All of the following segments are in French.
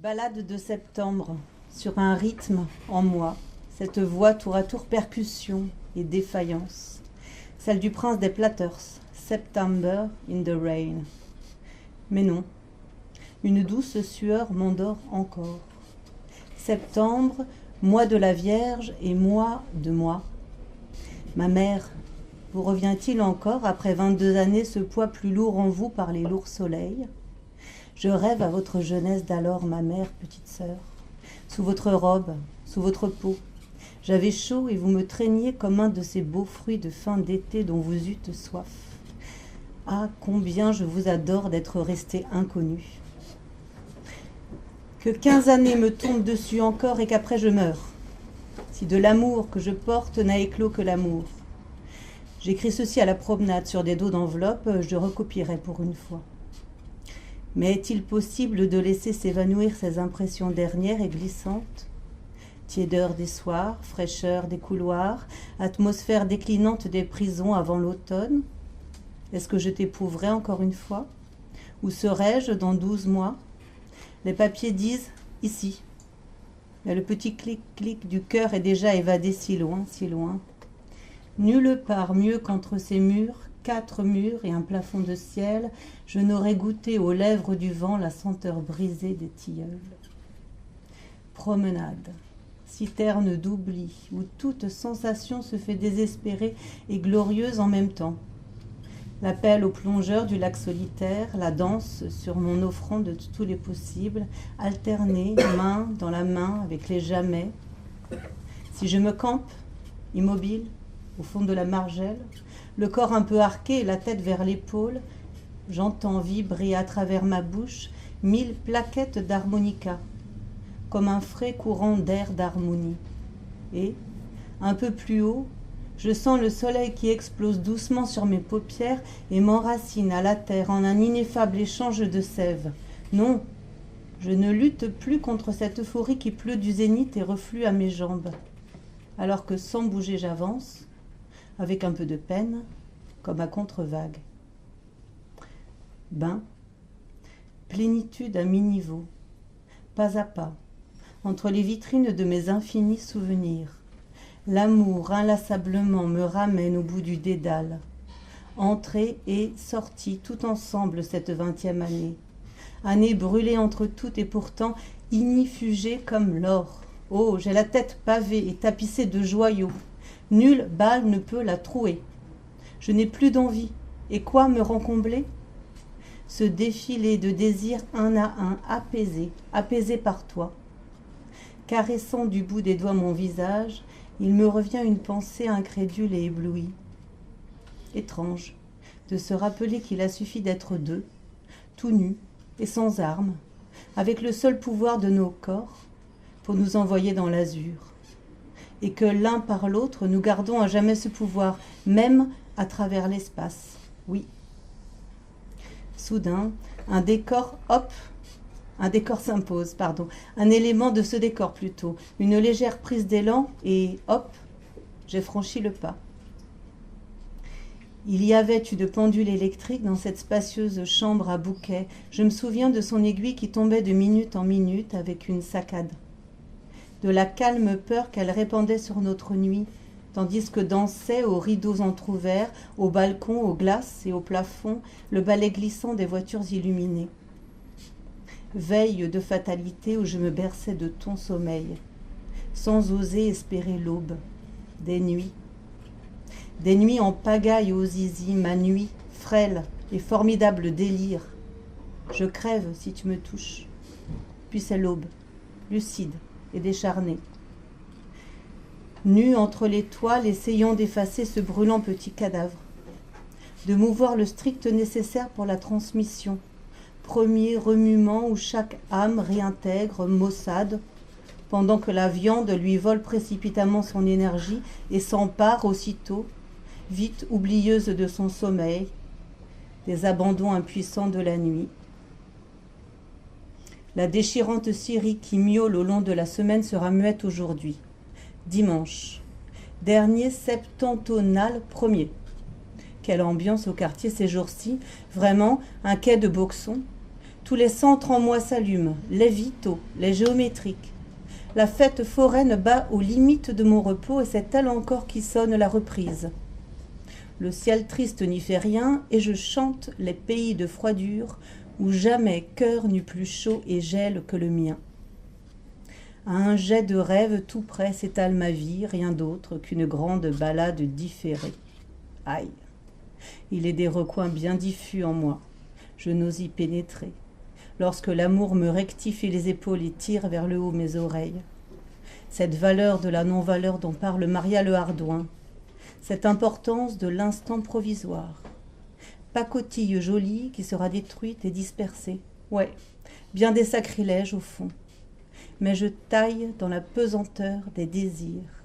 Ballade de septembre, sur un rythme en moi, cette voix tour à tour percussion et défaillance, celle du prince des Platters, September in the rain. Mais non, une douce sueur m'endort encore. Septembre, mois de la Vierge et mois de moi. Ma mère, vous revient-il encore, après 22 années, ce poids plus lourd en vous par les lourds soleils? Je rêve à votre jeunesse d'alors, ma mère, petite sœur, sous votre robe, sous votre peau. J'avais chaud et vous me traîniez comme un de ces beaux fruits de fin d'été dont vous eûtes soif. Ah, combien je vous adore d'être resté inconnu. Que 15 années me tombent dessus encore et qu'après je meure. Si de l'amour que je porte n'a éclos que l'amour. J'écris ceci à la promenade sur des dos d'enveloppe, je recopierai pour une fois. Mais est-il possible de laisser s'évanouir ces impressions dernières et glissantes? Tiédeur des soirs, fraîcheur des couloirs, atmosphère déclinante des prisons avant l'automne? Est-ce que je t'éprouverai encore une fois? Où serai-je dans 12 mois? Les papiers disent « ici ». Mais le petit clic-clic du cœur est déjà évadé si loin, si loin. Nulle part mieux qu'entre ces murs, 4 murs et un plafond de ciel, je n'aurais goûté aux lèvres du vent la senteur brisée des tilleuls. Promenade, citerne d'oubli, où toute sensation se fait désespérée et glorieuse en même temps. L'appel aux plongeurs du lac solitaire, la danse sur mon offrande de tous les possibles, alternée, main dans la main avec les jamais. Si je me campe, immobile, au fond de la margelle, le corps un peu arqué et la tête vers l'épaule, j'entends vibrer à travers ma bouche 1000 plaquettes d'harmonica, comme un frais courant d'air d'harmonie. Et, un peu plus haut, je sens le soleil qui explose doucement sur mes paupières et m'enracine à la terre en un ineffable échange de sève. Non, je ne lutte plus contre cette euphorie qui pleut du zénith et reflue à mes jambes, alors que sans bouger j'avance, avec un peu de peine, comme à contre-vague. Bain, plénitude à mi-niveau, pas à pas, entre les vitrines de mes infinis souvenirs. L'amour inlassablement me ramène au bout du dédale. Entrée et sortie tout ensemble cette 20e année. Année brûlée entre toutes et pourtant ignifugée comme l'or. Oh, j'ai la tête pavée et tapissée de joyaux. Nulle balle ne peut la trouer. Je n'ai plus d'envie. Et quoi me rencombler? Ce défilé de désirs un à un, apaisé par toi. Caressant du bout des doigts mon visage, il me revient une pensée incrédule et éblouie. Étrange de se rappeler qu'il a suffi d'être deux, tout nus et sans armes, avec le seul pouvoir de nos corps, pour nous envoyer dans l'azur. Et que l'un par l'autre, nous gardons à jamais ce pouvoir, même à travers l'espace. Oui. Soudain, un décor s'impose, un élément de ce décor plutôt, une légère prise d'élan et hop, j'ai franchi le pas. Il y avait une pendule électrique dans cette spacieuse chambre à bouquets. Je me souviens de son aiguille qui tombait de minute en minute avec une saccade. De la calme peur qu'elle répandait sur notre nuit, tandis que dansait aux rideaux entr'ouverts, aux balcons, aux glaces et au plafond, le balai glissant des voitures illuminées. Veille de fatalité où je me berçais de ton sommeil, sans oser espérer l'aube. Des nuits en pagaille aux zizi, ma nuit, frêle et formidable délire. Je crève si tu me touches. Puis c'est l'aube, lucide et décharnée. Nu entre les toiles, essayant d'effacer ce brûlant petit cadavre, de mouvoir le strict nécessaire pour la transmission, premier remuement où chaque âme réintègre, maussade, pendant que la viande lui vole précipitamment son énergie et s'empare aussitôt, vite oublieuse de son sommeil, des abandons impuissants de la nuit. La déchirante Syrie qui miaule au long de la semaine sera muette aujourd'hui. Dimanche, dernier septentonal 1er. Quelle ambiance au quartier ces jours-ci, vraiment un quai de boxon. Tous les centres en moi s'allument, les vitaux, les géométriques. La fête foraine bat aux limites de mon repos et c'est elle encore qui sonne la reprise. Le ciel triste n'y fait rien et je chante les pays de froidure où jamais cœur n'eut plus chaud et gèle que le mien. À un jet de rêve tout près s'étale ma vie, rien d'autre qu'une grande ballade différée. Aïe, il est des recoins bien diffus en moi, je n'ose y pénétrer. Lorsque l'amour me rectifie les épaules et tire vers le haut mes oreilles. Cette valeur de la non-valeur dont parle Maria Le Hardouin, cette importance de l'instant provisoire. Pacotille jolie qui sera détruite et dispersée. Ouais, bien des sacrilèges au fond. Mais je taille dans la pesanteur des désirs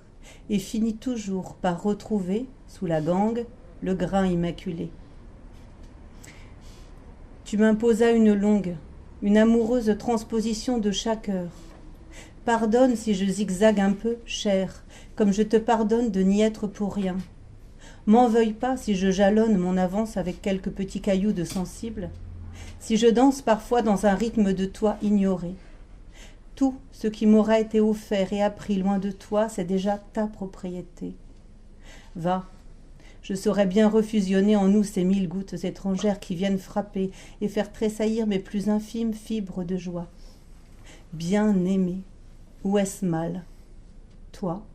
et finis toujours par retrouver, sous la gangue, le grain immaculé. Tu m'imposas une longue, une amoureuse transposition de chaque heure. Pardonne si je zigzague un peu, cher, comme je te pardonne de n'y être pour rien. M'en veuille pas si je jalonne mon avance avec quelques petits cailloux de sensible, si je danse parfois dans un rythme de toi ignoré. Tout ce qui m'aura été offert et appris loin de toi, c'est déjà ta propriété. Va, je saurais bien refusionner en nous ces 1000 gouttes étrangères qui viennent frapper et faire tressaillir mes plus infimes fibres de joie. Bien aimé, où est-ce mal? Toi,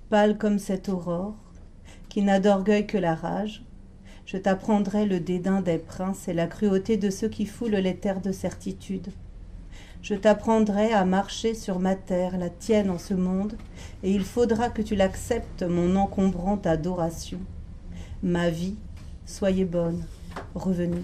pâle comme cette aurore, qui n'a d'orgueil que la rage, je t'apprendrai le dédain des princes et la cruauté de ceux qui foulent les terres de certitude. Je t'apprendrai à marcher sur ma terre, la tienne en ce monde, et il faudra que tu l'acceptes, mon encombrante adoration. Ma vie, soyez bonne, revenez.